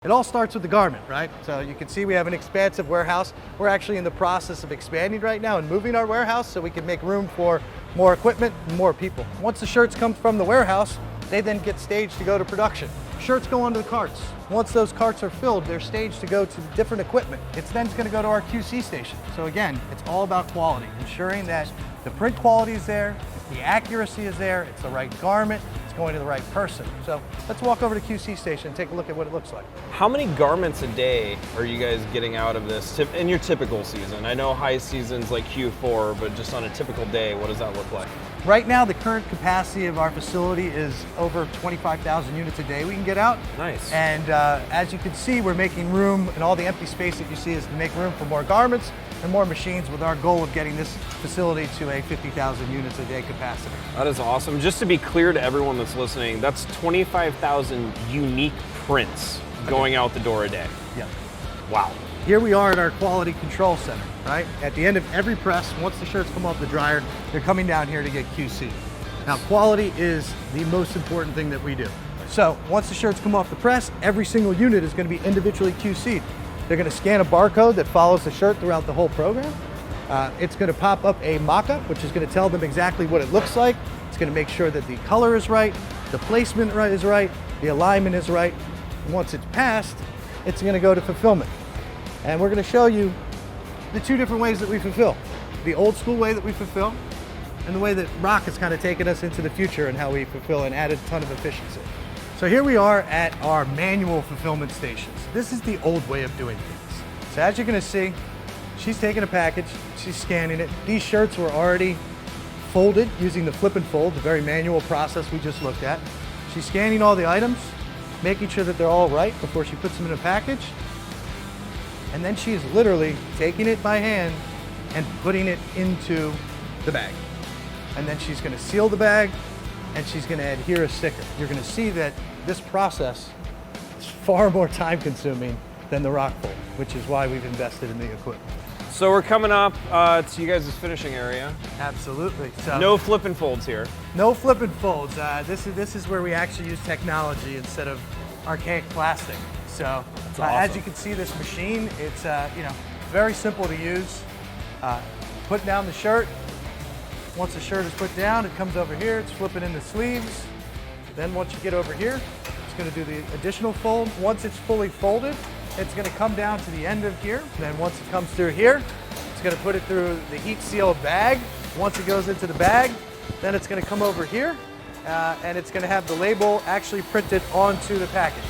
It all starts with the garment, right? So you can see we have an expansive warehouse. We're actually in the process of expanding right now and moving our warehouse so we can make room for more equipment and more people. Once the shirts come from the warehouse, they then get staged to go to production. Shirts go onto the carts. Once those carts are filled, they're staged to go to different equipment. It's then going to go to our QC station. So again, it's all about quality, ensuring that the print quality is there, the accuracy is there, it's the right garment, it's going to the right person. So let's walk over to QC station and take a look at what it looks like. How many garments a day are you guys getting out of this in your typical season? I know high seasons like Q4, but just on a typical day, what does that look like? Right now, the current capacity of our facility is over 25,000 units a day we can get out. Nice. And as you can see, we're making room, and all the empty space that you see is to make room for more garments and more machines, with our goal of getting this facility to a 50,000 units a day capacity. That is awesome. Just to be clear to everyone that's listening, that's 25,000 unique prints going out the door a day. Yeah. Wow. Here we are at our quality control center, right? At the end of every press, once the shirts come off the dryer, they're coming down here to get QC. Now, quality is the most important thing that we do. So once the shirts come off the press, every single unit is going to be individually QC'd. They're going to scan a barcode that follows the shirt throughout the whole program. It's going to pop up a mock-up, which is going to tell them exactly what it looks like. It's going to make sure that the color is right, the placement is right, the alignment is right. And once it's passed, it's going to go to fulfillment. And we're going to show you the two different ways that we fulfill. The old school way that we fulfill, and the way that ROQUS has kind of taken us into the future and how we fulfill and added a ton of efficiency. So here we are at our manual fulfillment stations. This is the old way of doing things. So as you're going to see, she's taking a package, she's scanning it. These shirts were already folded using the flip and fold, the very manual process we just looked at. She's scanning all the items, making sure that they're all right before she puts them in a package. And then she's literally taking it by hand and putting it into the bag. And then she's going to seal the bag, and she's going to adhere a sticker. You're going to see that this process is far more time consuming than the rock fold, which is why we've invested in the equipment. So we're coming up to you guys' finishing area. Absolutely. So, No flip and folds here. no flip and folds. This is where we actually use technology instead of archaic plastic. So awesome. as you can see, this machine, it's very simple to use. Put down the shirt. Once the shirt is put down, it comes over here. It's flipping in the sleeves. Then once you get over here, it's going to do the additional fold. Once it's fully folded, it's going to come down to the end of here. Then once it comes through here, it's going to put it through the heat sealed bag. Once it goes into the bag, then it's going to come over here, and it's going to have the label actually printed onto the package.